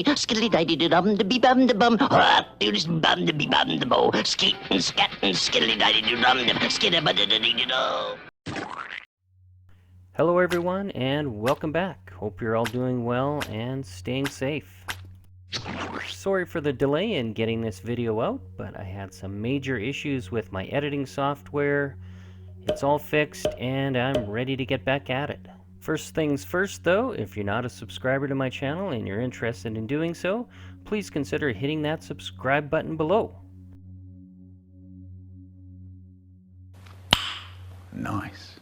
Skiddly didy dum the bee bum the bum, do this bum the bee bum the bow, skeet and scat and skiddly didy dum the skidda but do. Hello everyone and welcome back. Hope you're all doing well and staying safe. Sorry for the delay in getting this video out, but I had some major issues with my editing software. It's all fixed and I'm ready to get back at it. First things first though, if you're not a subscriber to my channel and you're interested in doing so, please consider hitting that subscribe button below. Nice.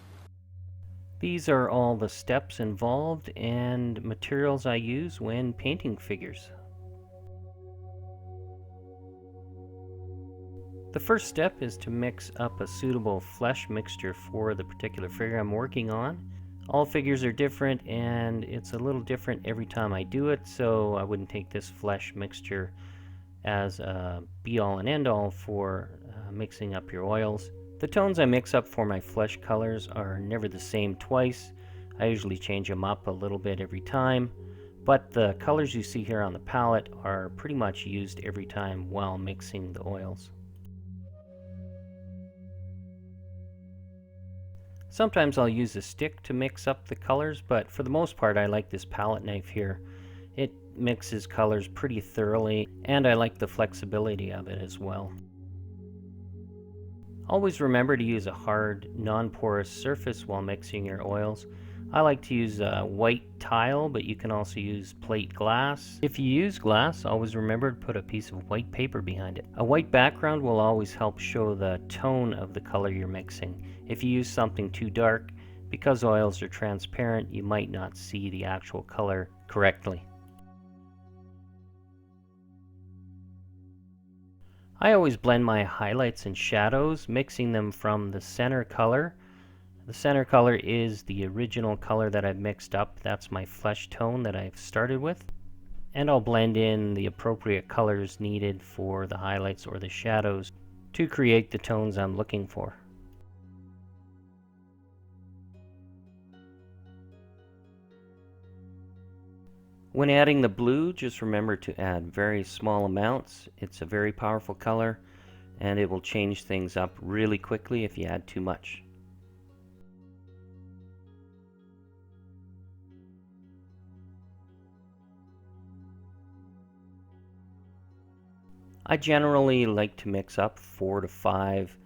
These are all the steps involved and materials I use when painting figures. The first step is to mix up a suitable flesh mixture for the particular figure I'm working on. All figures are different and it's a little different every time I do it, so I wouldn't take this flesh mixture as a be-all and end-all for mixing up your oils. The tones I mix up for my flesh colors are never the same twice. I usually change them up a little bit every time, but the colors you see here on the palette are pretty much used every time while mixing the oils. Sometimes I'll use a stick to mix up the colors, but for the most part I like this palette knife here. It mixes colors pretty thoroughly, and I like the flexibility of it as well. Always remember to use a hard, non-porous surface while mixing your oils. I like to use a white tile, but you can also use plate glass. If you use glass, always remember to put a piece of white paper behind it. A white background will always help show the tone of the color you're mixing. If you use something too dark, because oils are transparent, you might not see the actual color correctly. I always blend my highlights and shadows, mixing them from the center color. The center color is the original color that I've mixed up. That's my flesh tone that I've started with. And I'll blend in the appropriate colors needed for the highlights or the shadows to create the tones I'm looking for. When adding the blue, just remember to add very small amounts. It's a very powerful color and it will change things up really quickly if you add too much. I generally like to mix up 4 to 5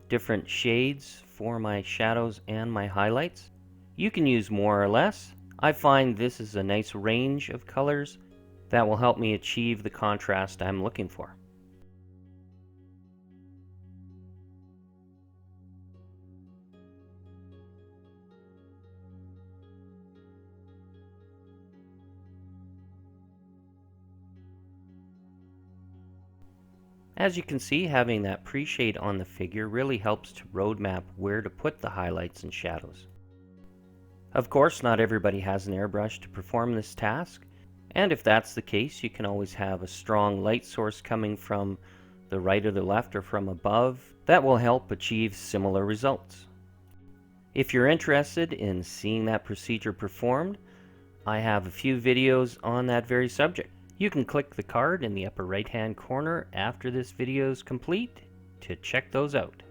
different shades for my shadows and my highlights. You can use more or less. I find this is a nice range of colors that will help me achieve the contrast I'm looking for. As you can see, having that pre-shade on the figure really helps to roadmap where to put the highlights and shadows. Of course, not everybody has an airbrush to perform this task, and if that's the case, you can always have a strong light source coming from the right or the left or from above. That will help achieve similar results. If you're interested in seeing that procedure performed, I have a few videos on that very subject. You can click the card in the upper right hand corner after this video is complete to check those out.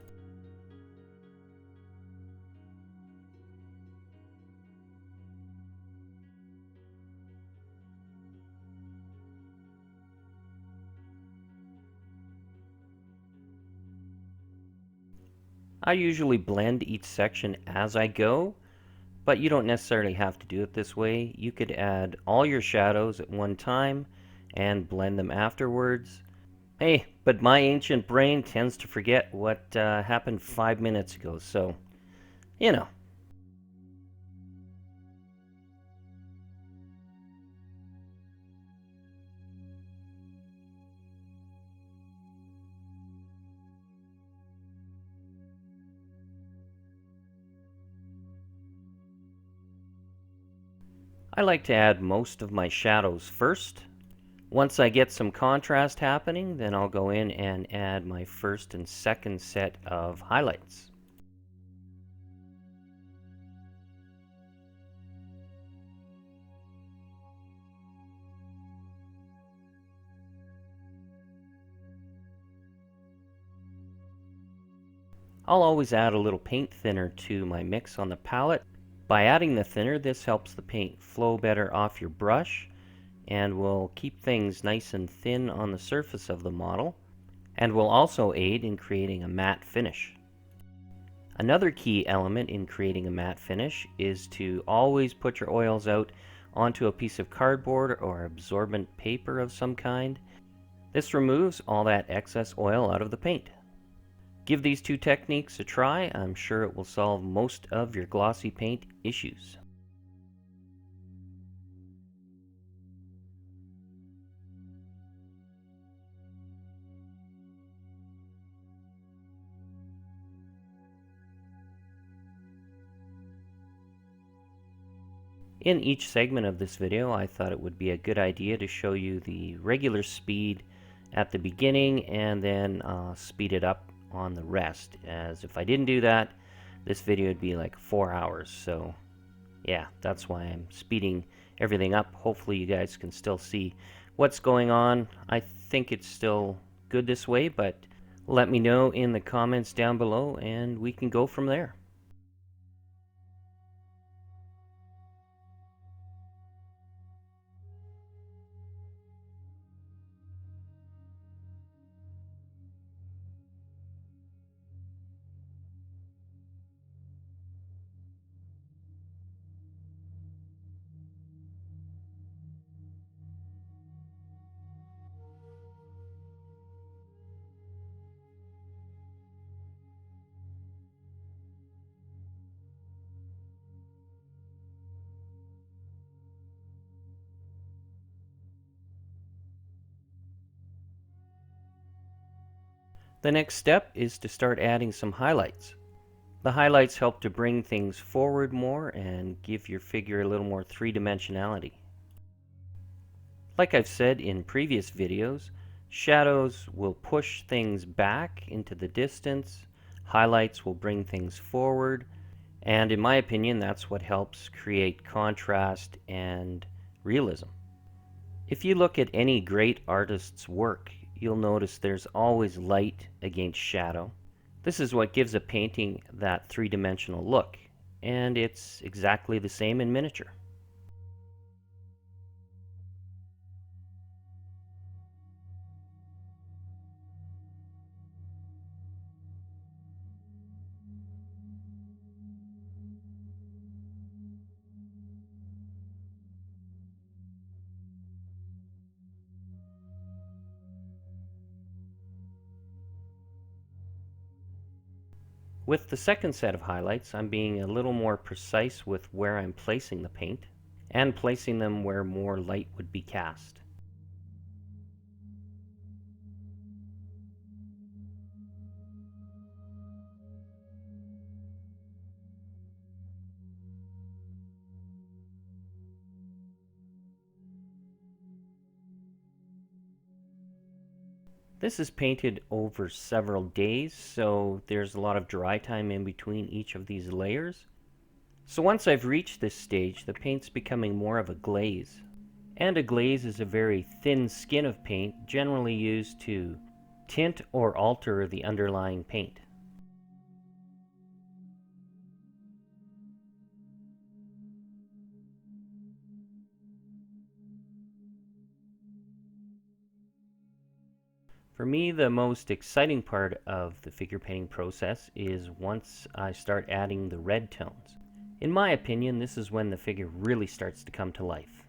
I usually blend each section as I go, but you don't necessarily have to do it this way. You could add all your shadows at one time and blend them afterwards. Hey, but my ancient brain tends to forget what happened 5 minutes ago, so, you know. I like to add most of my shadows first. Once I get some contrast happening, then I'll go in and add my first and second set of highlights. I'll always add a little paint thinner to my mix on the palette. By adding the thinner, this helps the paint flow better off your brush and will keep things nice and thin on the surface of the model, and will also aid in creating a matte finish. Another key element in creating a matte finish is to always put your oils out onto a piece of cardboard or absorbent paper of some kind. This removes all that excess oil out of the paint. Give these two techniques a try. I'm sure it will solve most of your glossy paint issues. In each segment of this video, I thought it would be a good idea to show you the regular speed at the beginning and then speed it up on the rest, as if I didn't do that, this video would be like 4 hours. So yeah, that's why I'm speeding everything up. Hopefully you guys can still see what's going on. I think it's still good this way, but let me know in the comments down below and we can go from there. The next step is to start adding some highlights. The highlights help to bring things forward more and give your figure a little more three-dimensionality. Like I've said in previous videos, shadows will push things back into the distance, highlights will bring things forward, and in my opinion that's what helps create contrast and realism. If you look at any great artist's work, you'll notice there's always light against shadow. This is what gives a painting that three-dimensional look, and it's exactly the same in miniature. With the second set of highlights, I'm being a little more precise with where I'm placing the paint, and placing them where more light would be cast. This is painted over several days, so there's a lot of dry time in between each of these layers. So once I've reached this stage, the paint's becoming more of a glaze. And a glaze is a very thin skin of paint, generally used to tint or alter the underlying paint. For me, the most exciting part of the figure painting process is once I start adding the red tones. In my opinion, this is when the figure really starts to come to life.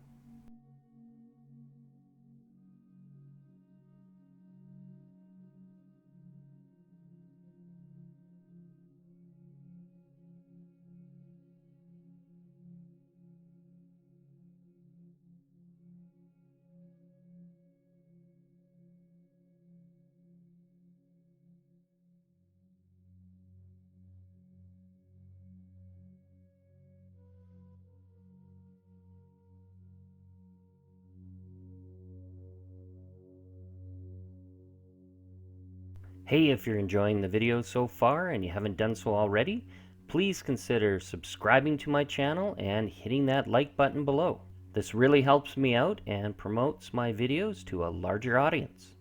Hey, if you're enjoying the video so far and you haven't done so already, please consider subscribing to my channel and hitting that like button below. This really helps me out and promotes my videos to a larger audience.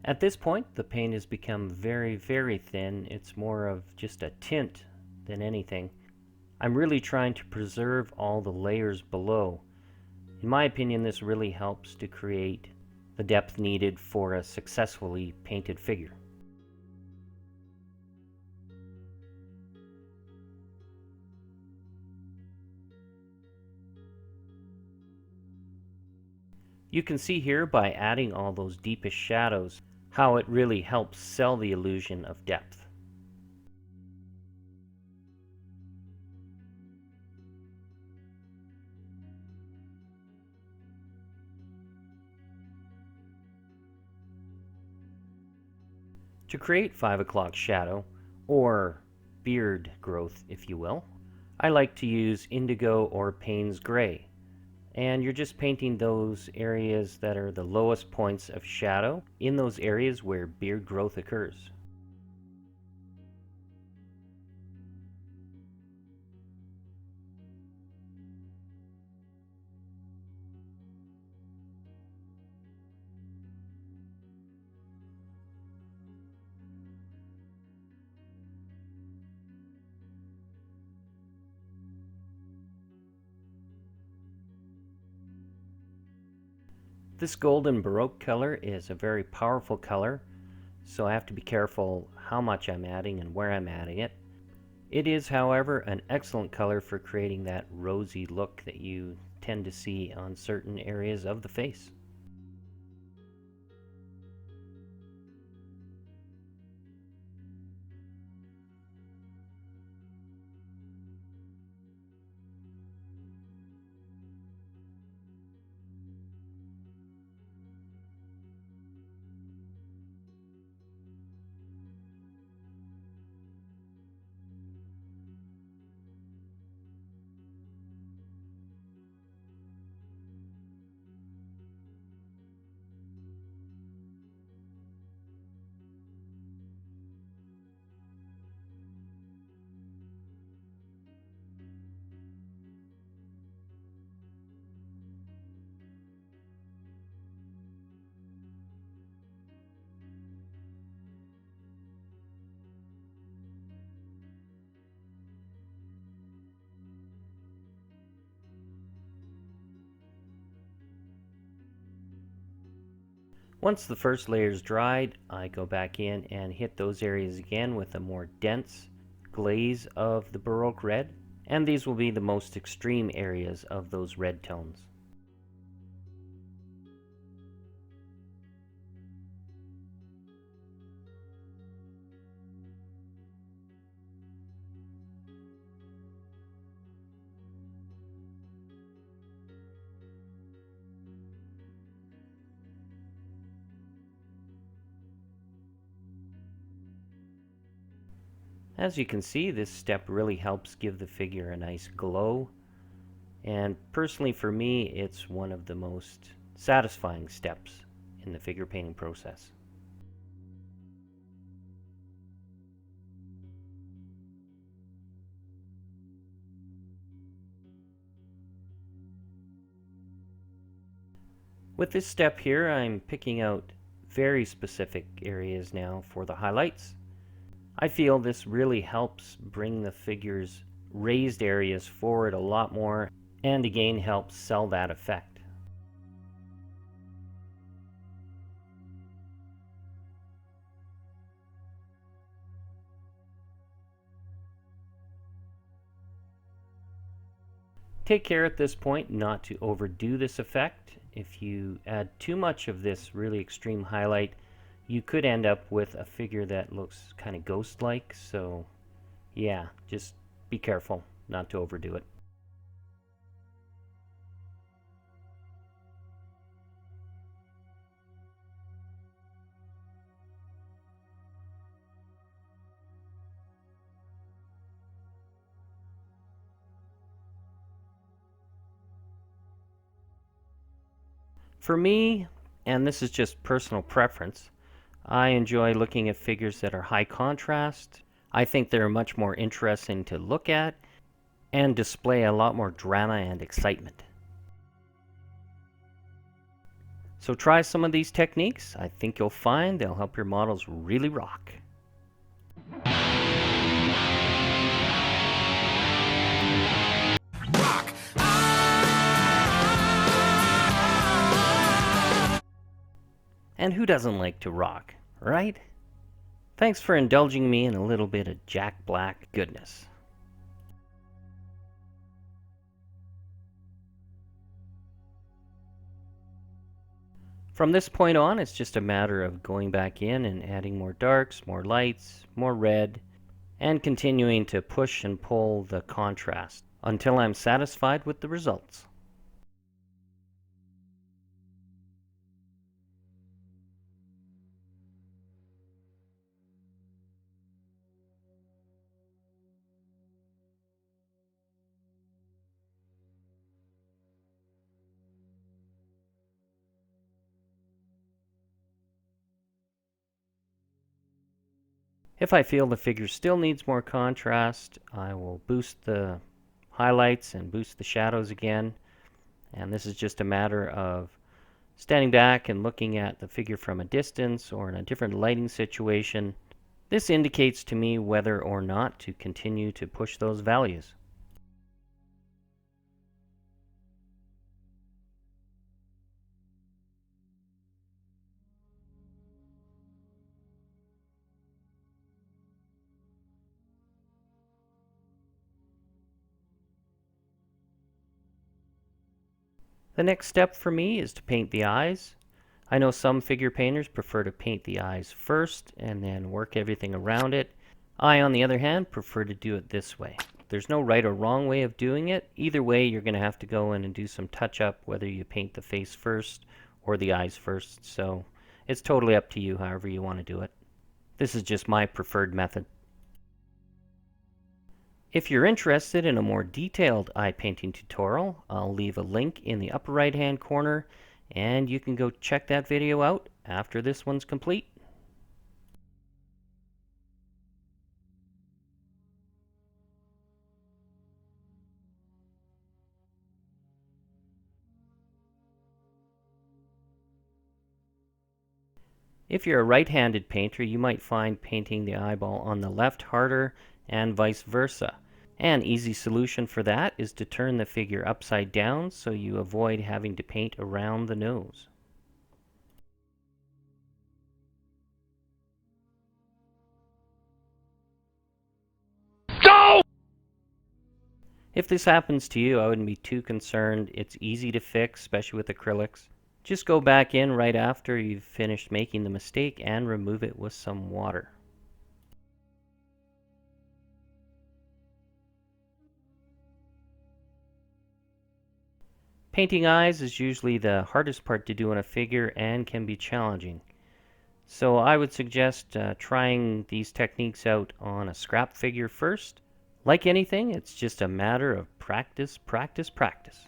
At this point, the paint has become very, very thin. It's more of just a tint than anything. I'm really trying to preserve all the layers below. In my opinion, this really helps to create the depth needed for a successfully painted figure. You can see here by adding all those deepest shadows how it really helps sell the illusion of depth. To create 5 o'clock shadow, or beard growth if you will, I like to use indigo or Payne's gray. And you're just painting those areas that are the lowest points of shadow in those areas where beard growth occurs. This golden Baroque color is a very powerful color, so I have to be careful how much I'm adding and where I'm adding it. It is, however, an excellent color for creating that rosy look that you tend to see on certain areas of the face. Once the first layer is dried, I go back in and hit those areas again with a more dense glaze of the Baroque red, and these will be the most extreme areas of those red tones. As you can see, this step really helps give the figure a nice glow, and personally for me it's one of the most satisfying steps in the figure painting process. With this step here, I'm picking out very specific areas now for the highlights. I feel this really helps bring the figure's raised areas forward a lot more, and again helps sell that effect. Take care at this point not to overdo this effect. If you add too much of this really extreme highlight, you could end up with a figure that looks kind of ghost-like, so yeah, just be careful not to overdo it. For me, and this is just personal preference, I enjoy looking at figures that are high contrast. I think they're much more interesting to look at and display a lot more drama and excitement. So try some of these techniques. I think you'll find they'll help your models really rock. And who doesn't like to rock, right? Thanks for indulging me in a little bit of Jack Black goodness. From this point on, it's just a matter of going back in and adding more darks, more lights, more red, and continuing to push and pull the contrast until I'm satisfied with the results. If I feel the figure still needs more contrast, I will boost the highlights and boost the shadows again. And this is just a matter of standing back and looking at the figure from a distance or in a different lighting situation. This indicates to me whether or not to continue to push those values. The next step for me is to paint the eyes. I know some figure painters prefer to paint the eyes first and then work everything around it. I, on the other hand, prefer to do it this way. There's no right or wrong way of doing it. Either way, you're going to have to go in and do some touch-up, whether you paint the face first or the eyes first. So it's totally up to you, however you want to do it. This is just my preferred method. If you're interested in a more detailed eye painting tutorial, I'll leave a link in the upper right hand corner and you can go check that video out after this one's complete. If you're a right-handed painter, you might find painting the eyeball on the left harder and vice versa. An easy solution for that is to turn the figure upside down so you avoid having to paint around the nose. Go! If this happens to you, I wouldn't be too concerned. It's easy to fix, especially with acrylics. Just go back in right after you've finished making the mistake and remove it with some water. Painting eyes is usually the hardest part to do on a figure and can be challenging. So I would suggest trying these techniques out on a scrap figure first. Like anything, it's just a matter of practice, practice, practice.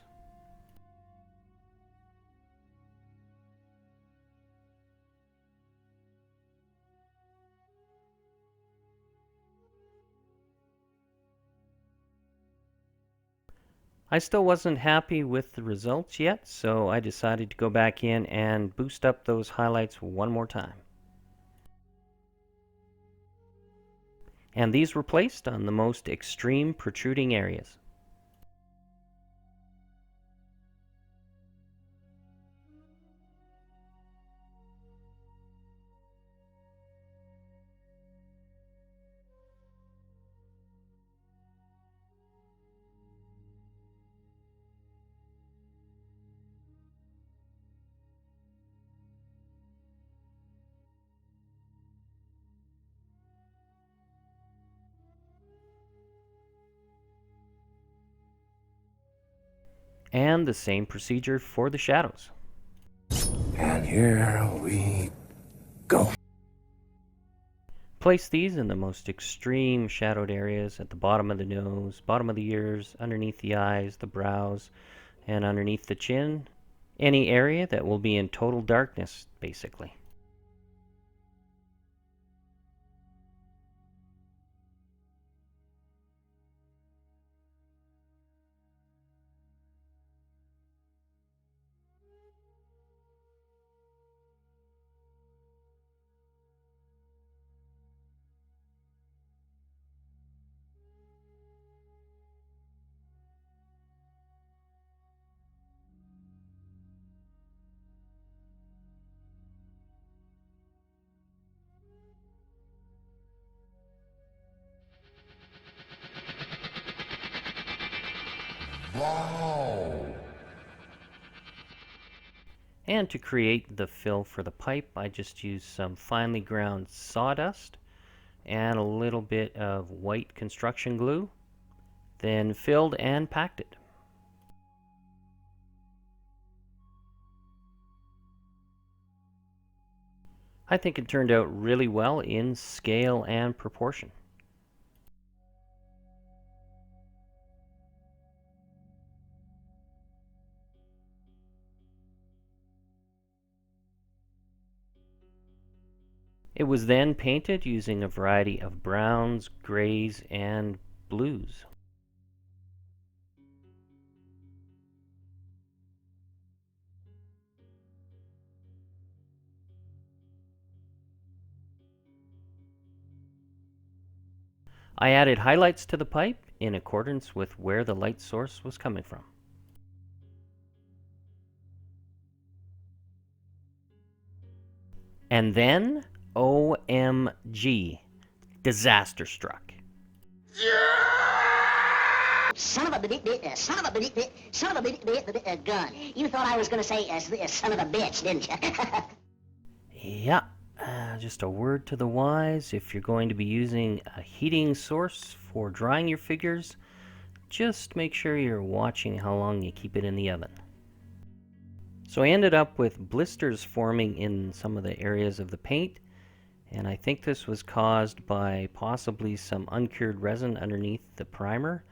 I still wasn't happy with the results yet, so I decided to go back in and boost up those highlights one more time. And these were placed on the most extreme protruding areas. And the same procedure for the shadows. And here we go. Place these in the most extreme shadowed areas at the bottom of the nose, bottom of the ears, underneath the eyes, the brows, and underneath the chin. Any area that will be in total darkness, basically. And to create the fill for the pipe, I just used some finely ground sawdust and a little bit of white construction glue, then filled and packed it. I think it turned out really well in scale and proportion. It was then painted using a variety of browns, grays, and blues. I added highlights to the pipe in accordance with where the light source was coming from. And then, OMG, disaster struck. Son of a gun. You thought I was going to say son of a bitch, didn't you? Yeah, just a word to the wise, if you're going to be using a heating source for drying your figures, just make sure you're watching how long you keep it in the oven. So I ended up with blisters forming in some of the areas of the paint, and I think this was caused by possibly some uncured resin underneath the primer,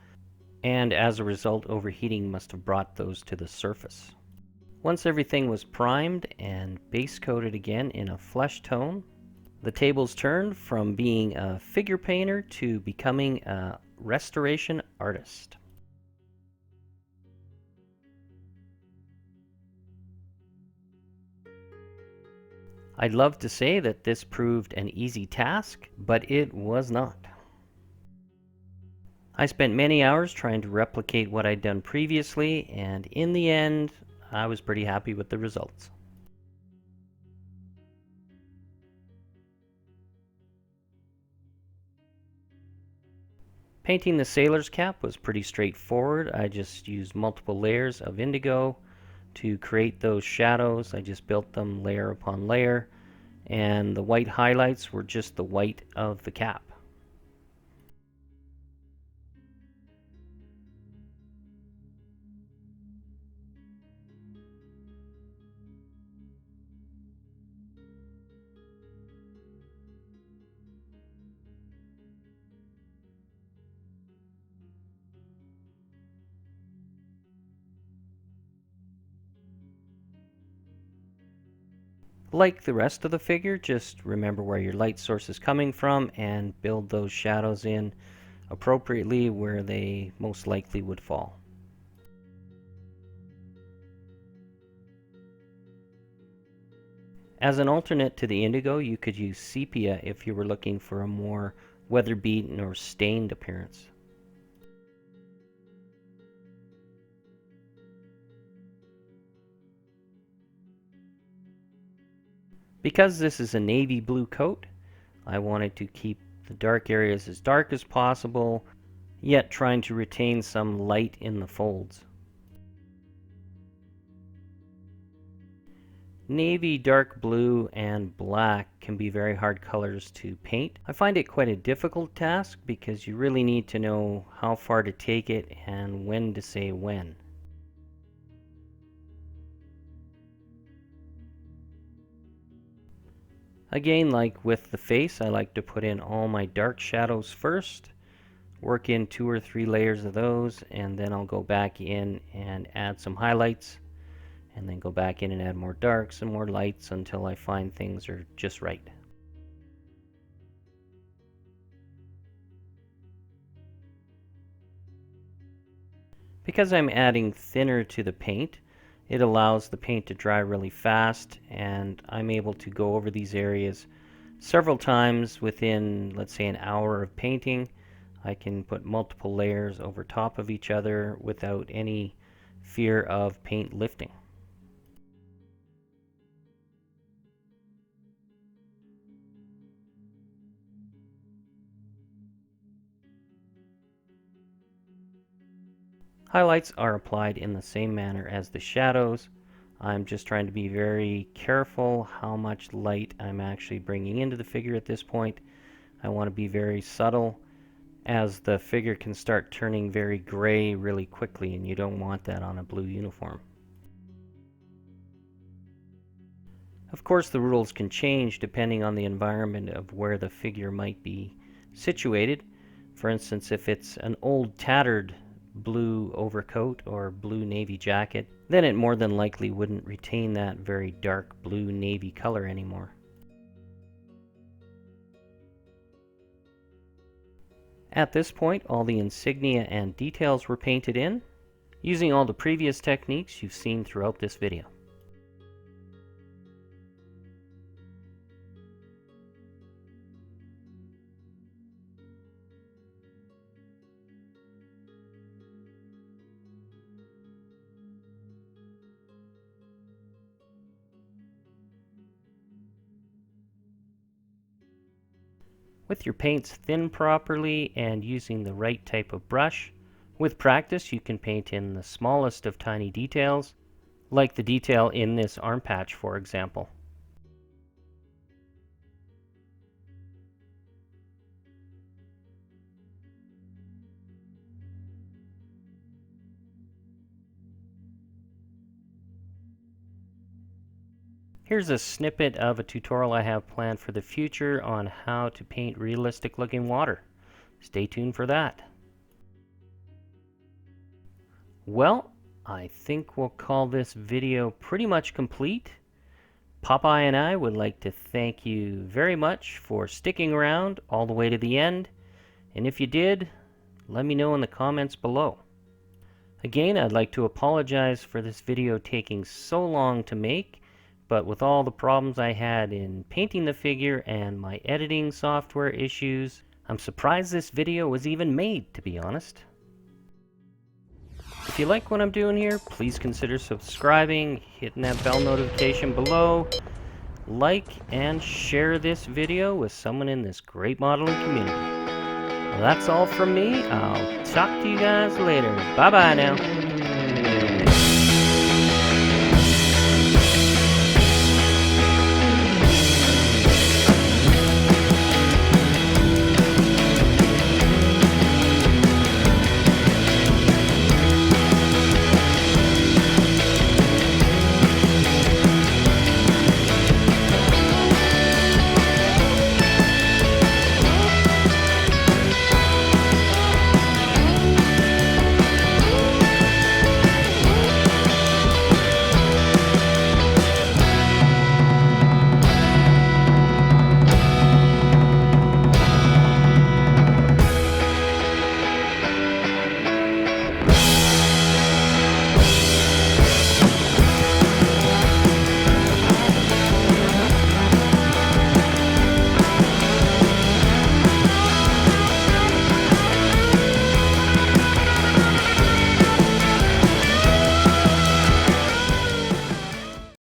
and as a result overheating must have brought those to the surface. Once everything was primed and base coated again in a flesh tone, the tables turned from being a figure painter to becoming a restoration artist. I'd love to say that this proved an easy task, but it was not. I spent many hours trying to replicate what I'd done previously, and in the end, I was pretty happy with the results. Painting the sailor's cap was pretty straightforward. I just used multiple layers of indigo to create those shadows. I just built them layer upon layer, and the white highlights were just the white of the cap. Like the rest of the figure, just remember where your light source is coming from and build those shadows in appropriately where they most likely would fall. As an alternate to the indigo, you could use sepia if you were looking for a more weather-beaten or stained appearance. Because this is a navy blue coat, I wanted to keep the dark areas as dark as possible, yet trying to retain some light in the folds. Navy, dark blue, and black can be very hard colors to paint. I find it quite a difficult task because you really need to know how far to take it and when to say when. Again, like with the face, I like to put in all my dark shadows first, work in 2 or 3 layers of those, and then I'll go back in and add some highlights, and then go back in and add more darks and more lights until I find things are just right. Because I'm adding thinner to the paint, it allows the paint to dry really fast, and I'm able to go over these areas several times within, let's say, an hour of painting. I can put multiple layers over top of each other without any fear of paint lifting. Highlights are applied in the same manner as the shadows. I'm just trying to be very careful how much light I'm actually bringing into the figure at this point. I want to be very subtle, as the figure can start turning very gray really quickly, and you don't want that on a blue uniform. Of course, the rules can change depending on the environment of where the figure might be situated. For instance, if it's an old tattered blue overcoat or blue navy jacket, then it more than likely wouldn't retain that very dark blue navy color anymore. At this point, all the insignia and details were painted in, using all the previous techniques you've seen throughout this video. With your paints thin properly and using the right type of brush, with practice you can paint in the smallest of tiny details, like the detail in this arm patch, for example. Here's a snippet of a tutorial I have planned for the future on how to paint realistic looking water. Stay tuned for that. Well, I think we'll call this video pretty much complete. Popeye and I would like to thank you very much for sticking around all the way to the end. And if you did, let me know in the comments below. Again, I'd like to apologize for this video taking so long to make. But with all the problems I had in painting the figure and my editing software issues, I'm surprised this video was even made, to be honest. If you like what I'm doing here, please consider subscribing, hitting that bell notification below, like and share this video with someone in this great modeling community. Well, that's all from me. I'll talk to you guys later. Bye-bye now.